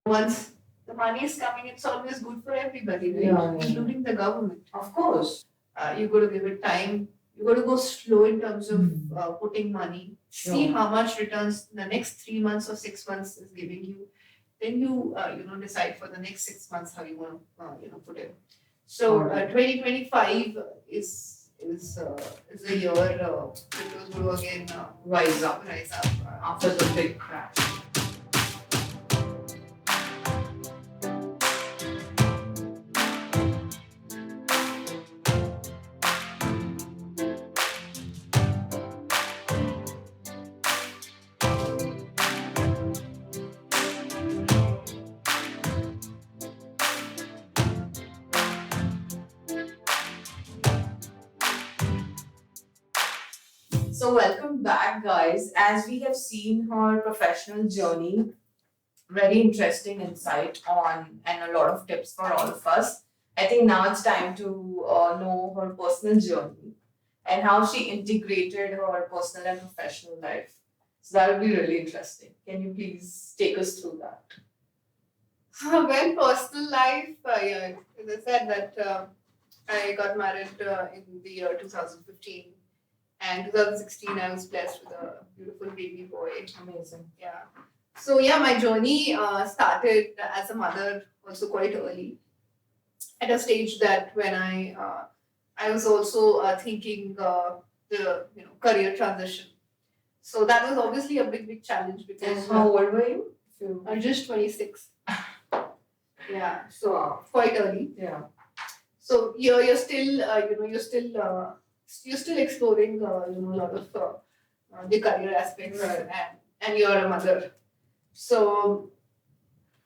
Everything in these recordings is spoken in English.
Once the money is coming, it's always good for everybody, right? Including the government. Of course. You got to give it time. You got to go slow in terms of putting money. See how much returns the next 3 months or 6 months is giving you. Then you decide for the next 6 months how you want to put it. So 2025 is a year it was going to again Rise up rise up after the big crash. So welcome back, guys. As we have seen her professional journey, very interesting insight on and a lot of tips for all of us. I think now it's time to know her personal journey and how she integrated her personal and professional life. So that would be really interesting. Can you please take us through that? Well, personal life, yeah, as I said that I got married in the year 2015, and 2016 I was blessed with a beautiful baby boy. Amazing. Yeah. So yeah, my journey started as a mother also quite early, at a stage that when I was also thinking the career transition. So that was obviously a big challenge And because how old were you? If you... I'm just 26. Yeah, so quite early. Yeah. So you're still you're still exploring a lot of the career aspects, Right. and you're a mother. So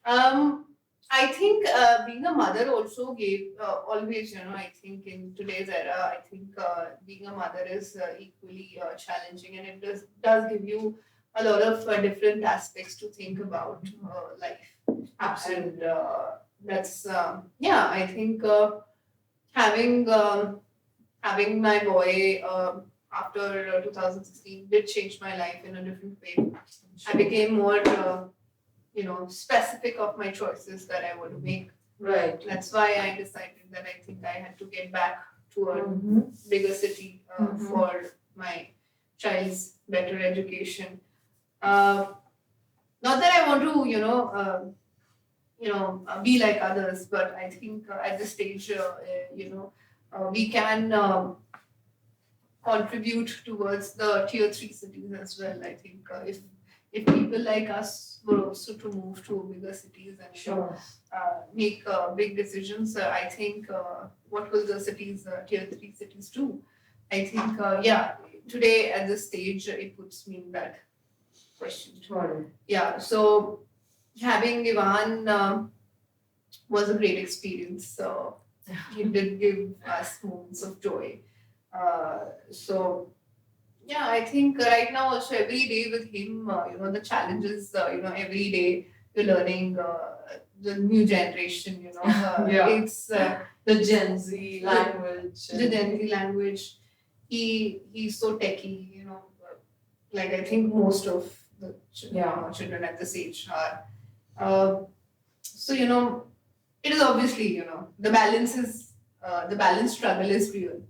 I think being a mother also gave always, I think in today's era, I think being a mother is equally challenging, and it does give you a lot of different aspects to think about life. Absolutely. And that's yeah, I think having having my boy after 2016 did change my life in a different way. I became more specific of my choices that I want to make. Right. That's why I decided that I think I had to get back to a bigger city for my child's better education. Not that I want to be like others, but I think at this stage we can contribute towards the tier 3 cities as well. I think if people like us were also to move to bigger cities and Sure. make big decisions, I think what will the cities, tier 3 cities do? I think, yeah, today at this stage, it puts me in that question. Sure. Yeah, so having Ivan was a great experience. So he did give us moments of joy. So yeah, I think right now also every day with him, the challenges, every day you're learning the new generation, Yeah. It's The Gen Z language. the Gen Z language. He's so techy, like I think most of the children at this age are. So it is obviously the balance struggle is real.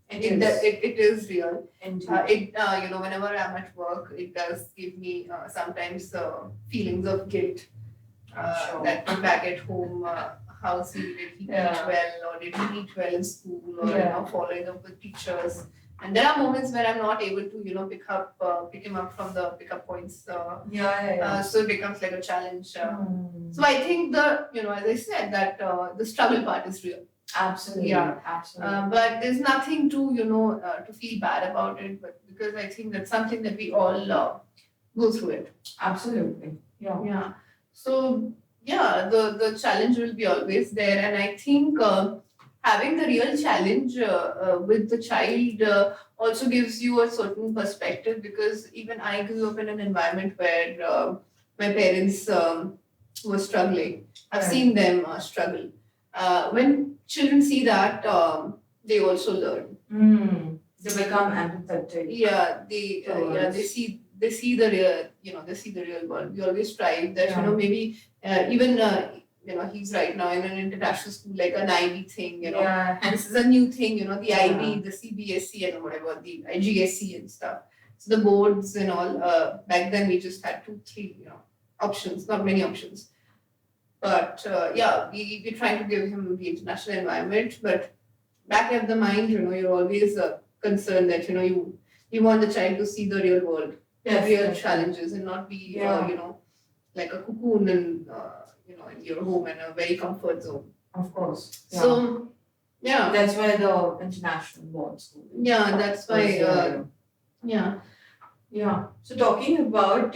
It is real. Whenever I'm at work, it does give me sometimes feelings of guilt. Sure. That back at home, how's he? Did he eat well, or did he eat well in school, or following up with teachers? And there are moments where I'm not able to pick him up from the pickup points. So it becomes like a challenge. So I think as I said, that the struggle part is real. Absolutely. Yeah. Absolutely. But there's nothing to to feel bad about it, but because I think that's something that we all go through it. Absolutely. Yeah. Yeah. So yeah, the challenge will be always there, and I think having the real challenge with the child also gives you a certain perspective, because even I grew up in an environment where my parents were struggling. I've seen them struggle. When children see that, they also learn. They become empathetic. Yeah, they they see the real, they see the real world. We always strive that, Yeah. maybe even, he's right now in an international school, like an IB thing, Yeah. this is a new thing, the Yeah. IB, the CBSE and whatever, the GSE and stuff. So the boards and all, back then we just had two, three, options, not many options. But yeah, we're trying to give him the international environment, but back of the mind, you're always concerned that, you want the child to see the real world, Yes, real yes. challenges, and not be, Yeah. like a cocoon and, in your home and a very comfort zone. Of course. Yeah. So, yeah, That's why the international board school. yeah, that's why, yeah. Yeah. So talking about,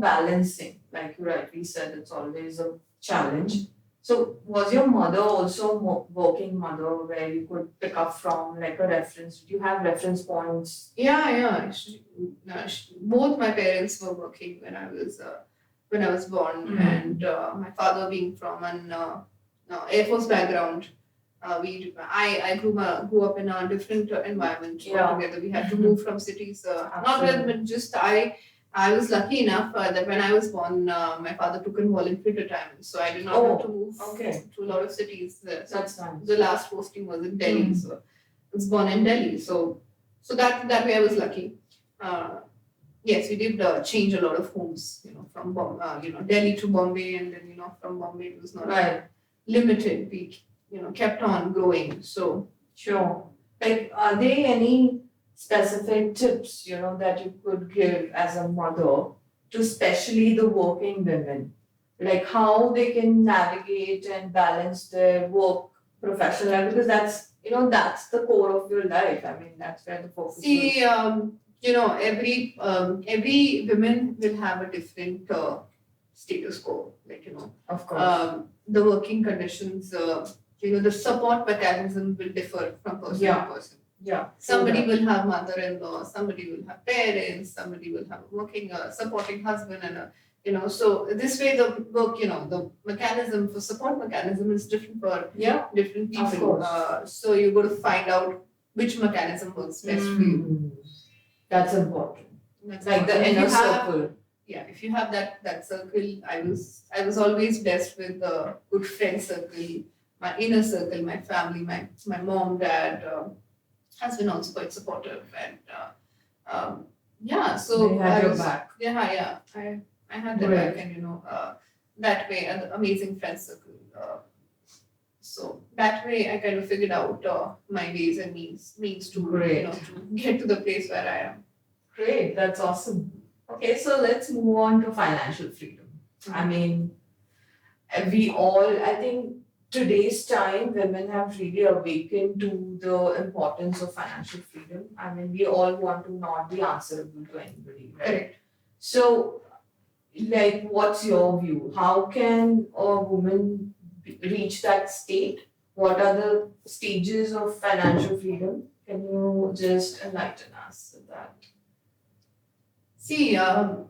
balancing, like you rightly said, it's always a challenge. So was your mother also working mother where you could pick up from like a reference? Do you have reference points? Yeah. Both my parents were working when I was born, Mhm. and my father being from an Air Force background. I grew up in a different environment Yeah. altogether. We had to Mhm. move from cities. Not Absolutely. that, but just I was lucky enough that when I was born, my father took in voluntary retirement, so I did not have to move Okay. to a lot of cities. That's nice. The last posting was in Delhi, Mm. so I was born in Delhi. So that way I was lucky. Yes, we did change a lot of homes, from Delhi to Bombay, and then from Bombay it was not Right. limited. We kept on growing. So Sure. Like, are there any specific tips, that you could give as a mother to especially the working women? Like how they can navigate and balance their work professional life because that's the core of your life. I mean, that's where the focus is. see, every woman will have a different status quo. Like Of course. the working conditions. The support mechanism will differ from person Yeah. to person. Yeah. Somebody will have mother-in-law, somebody will have parents, somebody will have a working, supporting husband, and so this way the work, the mechanism for support mechanism is different for Yeah. different Of people. course. So you got to find out which mechanism works best for you. Mm. That's important. That's Like important. the If inner you have- circle. Yeah, if you have that circle, I was always blessed with a good friend circle, my inner circle, my family, my mom, dad, has been also quite supportive, and yeah, so They had I your was, back. yeah, I had their Great. back, and that way, an amazing friend circle. So that way, I kind of figured out my ways and means to Great. to get to the place where I am. Great, that's awesome. Okay, so let's move on to financial freedom. I mean, I think today's time, women have really awakened to the importance of financial freedom. I mean, we all want to not be answerable to anybody, right? Correct. So, like, what's your view? How can a woman reach that state? What are the stages of financial freedom? Can you just enlighten us with that? See, and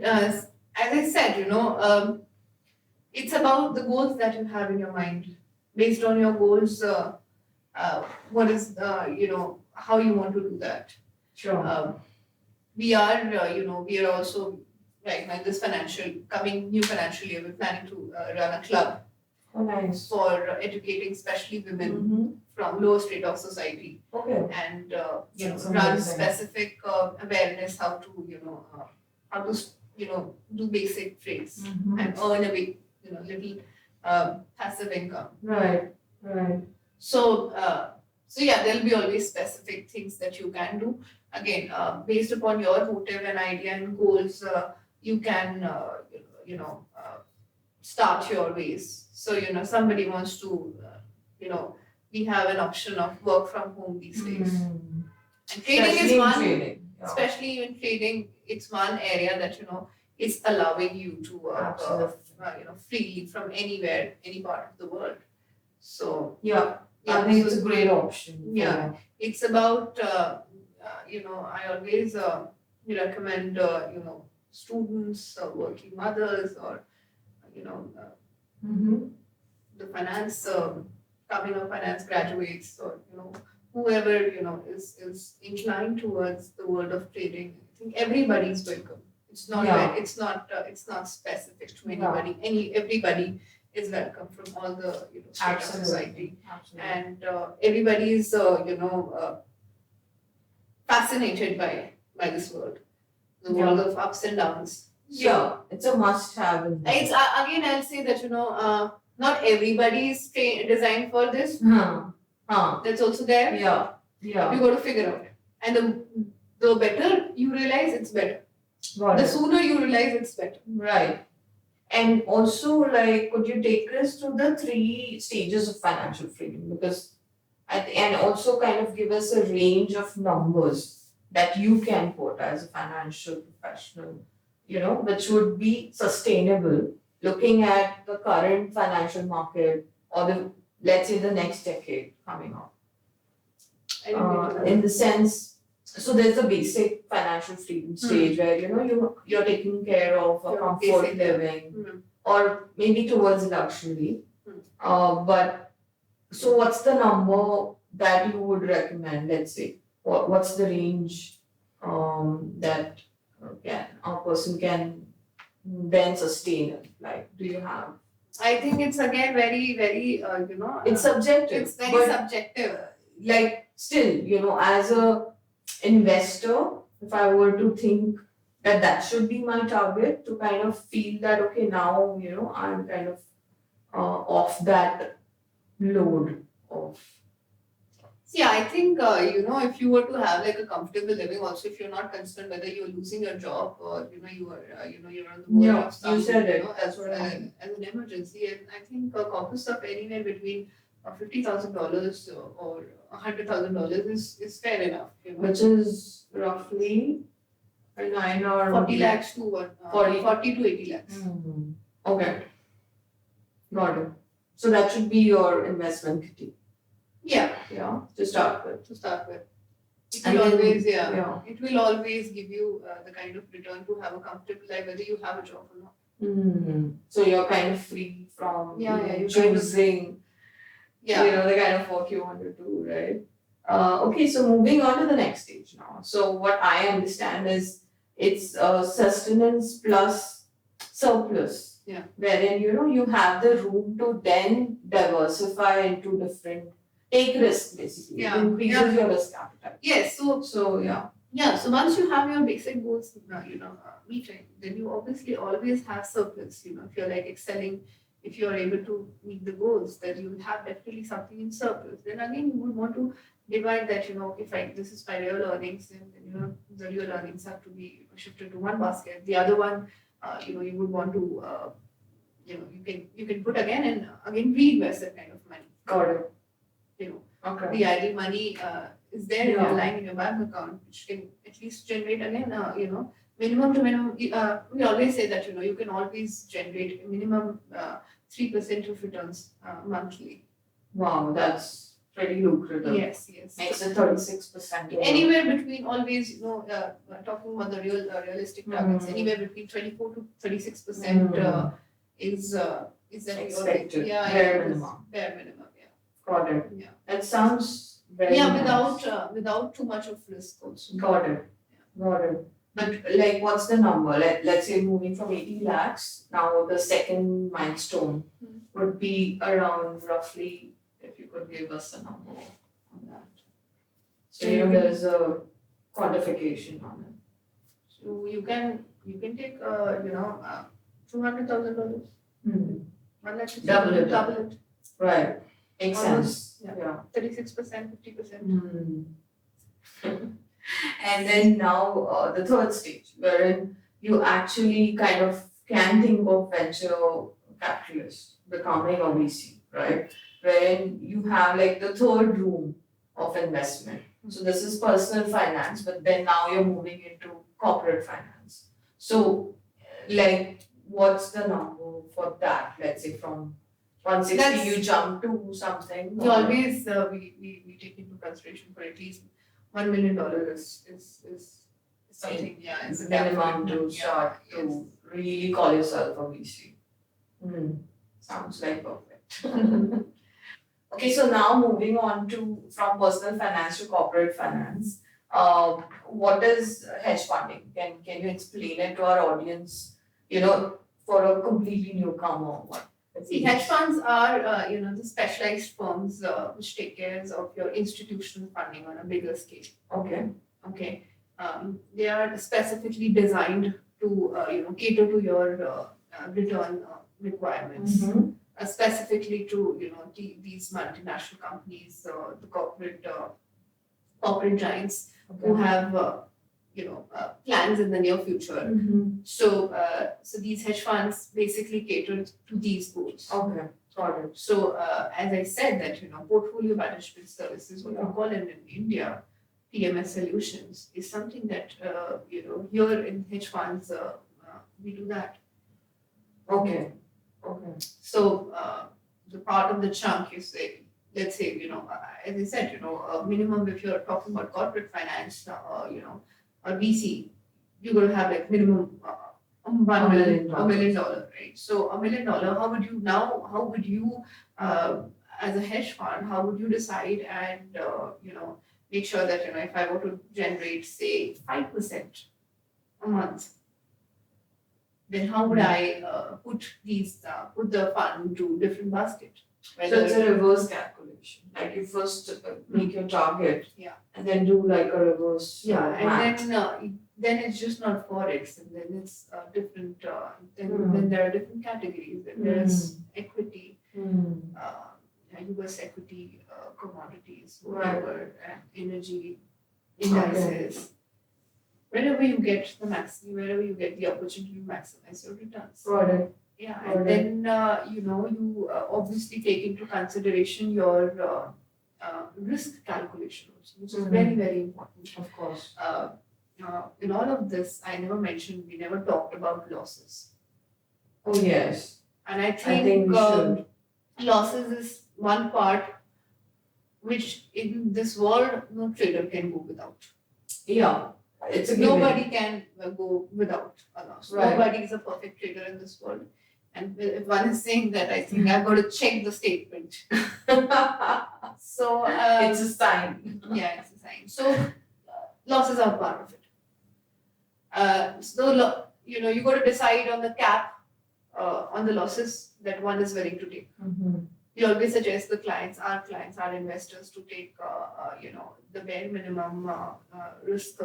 as I said, it's about the goals that you have in your mind. Based on your goals, what is, how you want to do that. Sure. We are also right now in this new financial year, we're planning to run a club Oh, nice. for educating especially women Mm-hmm. from lower state of society, Okay. and That's run amazing. specific awareness how to do basic trades Mm-hmm. and earn a big little passive income. Right. Right. So yeah, there'll be always specific things that you can do. Again, based upon your motive and idea and goals, you can start your ways. So somebody wants to we have an option of work from home these days. Mm. And trading Especially is in one, trading. Yeah. especially in trading, it's one area that is allowing you to work Absolutely. freely from anywhere, any part of the world. So Yeah. yeah, I think so it's a great option. Yeah. it's about I always recommend students or working mothers or Mm-hmm. the finance coming of finance graduates or whoever is inclined towards the world of trading. I think everybody's welcome. It's not Yeah. it's not specific to anybody. Everybody is welcome from all the strata of society, Absolutely. and everybody is fascinated by this world, the world of ups and downs. Yeah, it's a must have. It's again, I'll say that not everybody is designed for this. That's also there. Yeah. You got to figure out, and the better you realize, it's better. The sooner you realize, it's better. Right. And also, like, could you take us to the 3 stages of financial freedom? Because and also kind of give us a range of numbers that you can put as a financial professional, which would be sustainable looking at the current financial market or let's say the next decade coming up. In the sense, so there's a basic financial freedom stage where you're taking care of a comfort living or maybe towards luxury. But so what's the number that you would recommend? Let's say what's the range that a person can then sustain it? Like, do you have? I think it's again very, very it's subjective. It's very subjective. Like still, as a investor, if I were to think that should be my target to kind of feel that okay now I'm kind of off that load of. See, I think if you were to have like a comfortable living, also if you're not concerned whether you're losing your job or you are you're on the verge of something, you said it. As an emergency, and I think corporate stuff anywhere between $50,000 or $100,000 is fair enough. Which is roughly 9 or 40 lakhs to 40 to 80 lakhs. Okay, got it. So that should be your investment kitty. Yeah, to start with. It will always, it will always give you the kind of return to have a comfortable life, whether you have a job or not. So you're kind of free from you're choosing, the kind of work you want to do, right? Okay, so moving on to the next stage now. So what I understand is it's sustenance plus surplus. Yeah. Wherein you have the room to then diversify into different. Take risk basically. It increases your risk appetite. Yes. So yeah. Yeah. So once you have your basic goals, meeting, then you obviously always have surplus. If you're like excelling, if you're able to meet the goals, then you will have definitely something in surplus. Then again, you would want to divide that. Okay, fine. This is my real earnings, and then the real earnings have to be shifted to one basket. The other one, you would want to, you can put again and again reinvest that kind of money. Got it. Okay. The idle money is there in your line in your bank account, which can at least generate again, minimum to minimum. We always say that you can always generate minimum 3% of returns monthly. Wow, that's pretty lucrative. Yes. Makes it 36%. Anywhere between always, talking about the realistic targets, anywhere between 24 to 36% is expected. Bare minimum. Got it. Yeah. That sounds very nice. Without too much of risk also. Got it. But like what's the number? Let's say moving from 80 lakhs, now the second milestone would be around roughly, if you could give us a number on that. So there is a quantification on it. So you can take $200,000. 1 lakh. Double it. Double it. Right. Makes sense. 36%, 50%. And then now the third stage, wherein you actually kind of can think of venture capitalist becoming a VC, right? Wherein you have like the third room of investment. So this is personal finance, but then now you're moving into corporate finance. So like what's the number for that? Let's say from 160 you jump to something. We always we take into consideration for at least $1 million is something. It's a minimum to start to really call yourself a VC. Sounds like perfect. Okay, so now moving on to from personal finance to corporate finance. What is hedge funding? Can you explain it to our audience? You know, for a completely newcomer, what it See, means? hedge funds are, the specialized firms which take care of your institutional funding on a bigger scale. Okay. Okay, they are specifically designed to, cater to your return requirements. Mm-hmm. Specifically to these multinational companies, the corporate giants who have plans in the near future. Mm-hmm. So these hedge funds basically cater to these goals. Okay. Got it. So as I said that portfolio management services, what we call in India, PMS solutions, is something that here in hedge funds we do that. Okay. Okay. So the part of the chunk you say, let's say, as I said, a minimum if you're talking about corporate finance, or VC, you're going to have like minimum $1 million, right? So $1 million, how would you, as a hedge fund, how would you decide and, make sure that, if I were to generate, say, 5% a month, then how would I put the fund to different basket? So it's a reverse calculation. Like you first make your target, Yeah. and then do like a reverse. Math. And then it's just not forex, and then it's different. Then there are different categories. Then there's equity, US equity, commodities, whatever, and energy indices. Wherever you get the opportunity to maximize your returns. Got it. Yeah, and then you obviously take into consideration your risk calculation also, which is very, very important. Of course. In all of this, we never talked about losses. Oh yes. And I think we should. losses is one part which in this world no trader can go without. Yeah. It's a Nobody can go without a loss. Right. Nobody is a perfect trader in this world. And if one is saying that, I think I've got to check the statement. So it's a sign. Yeah, it's a sign. So losses are part of it. You got to decide on the cap on the losses that one is willing to take. Mm-hmm. We always suggest our clients, our investors to take the bare minimum risk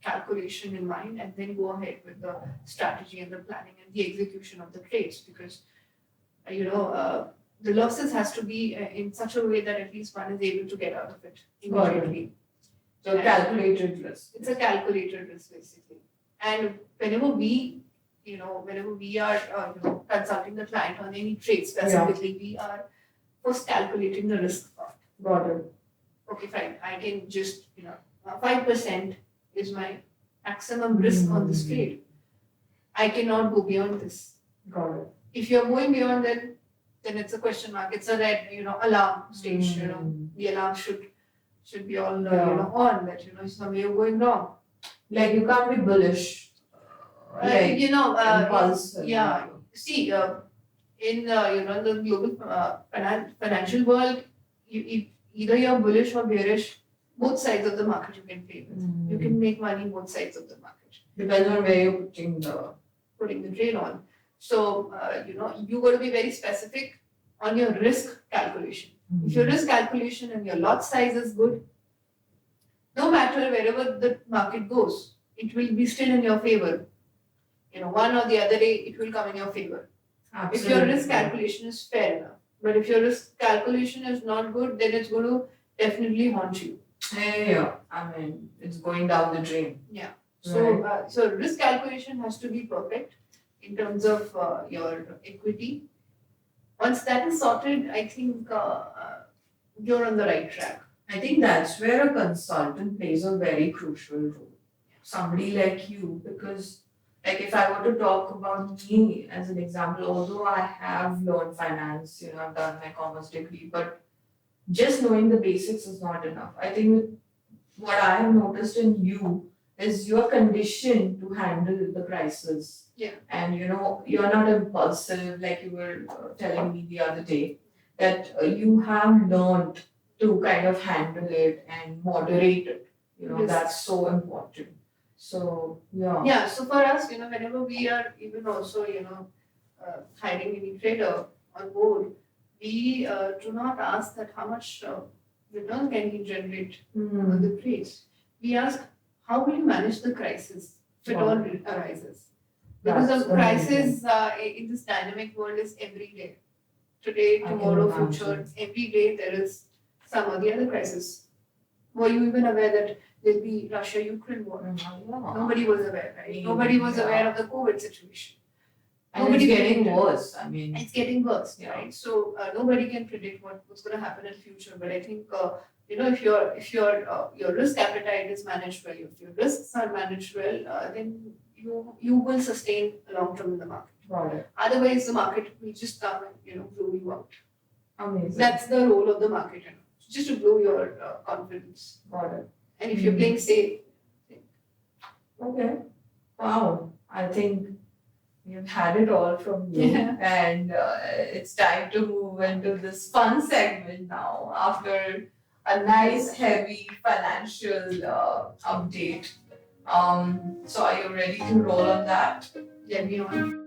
calculation in mind, and then go ahead with the strategy and the planning and the execution of the trades, because the losses has to be in such a way that at least one is able to get out of it immediately. So calculated risk. It's a calculated risk basically. And whenever we are consulting the client on any trade specifically, we are first calculating the risk part. Got it. Okay, fine. I can just 5% is my maximum risk on this trade. I cannot go beyond this. Got it. If you're going beyond that, then it's a question mark. It's a red, alarm stage. The alarm should be all on that somewhere going wrong. Like you can't be bullish. Impulse. Yeah. See, in the global financial world, either you're bullish or bearish. Both sides of the market you can play with. You can make money both sides of the market. Depends on where you're putting the trade on. So you got to be very specific on your risk calculation. If your risk calculation and your lot size is good, no matter wherever the market goes, it will be still in your favor. One or the other day, it will come in your favor. Absolutely. If your risk calculation is fair enough. But if your risk calculation is not good, then it's going to definitely haunt you. Yeah. I mean, it's going down the drain. Yeah. So risk calculation has to be perfect in terms of your equity. Once that is sorted, I think you're on the right track. I think that's where a consultant plays a very crucial role. Somebody like you, because like if I were to talk about me as an example, although I have learned finance, I've done my commerce degree, but just knowing the basics is not enough. I think what I have noticed in you is you're conditioned to handle the crisis. Yeah. And you're not impulsive like you were telling me the other day, that you have learned to kind of handle it and moderate it. That's so important. So yeah. Yeah, so for us, whenever we are even also, hiring any trader on board, we do not ask that how much return can he generate on the trades. We ask how will you manage the crisis if it all arises. Because That's the crisis in this dynamic world is every day. Today, tomorrow, future, every day there is some or the other crisis. Were you even aware that there'll be Russia-Ukraine war? Nobody was aware, right? Nobody was aware of the COVID situation. And it's getting worse. It's getting worse, right? So nobody can predict what's going to happen in the future. But I think if your risk appetite is managed well, if your risks are managed well, then you will sustain long term in the market. Got it. Otherwise, the market will just come and blow you out. Amazing. That's the role of the market, just to blow your confidence. Got it. And if you're playing safe. Okay. Wow. I think we've had it all from you. Yeah. And it's time to move into this fun segment now after a nice, heavy financial update. So are you ready to roll on that? Let me on.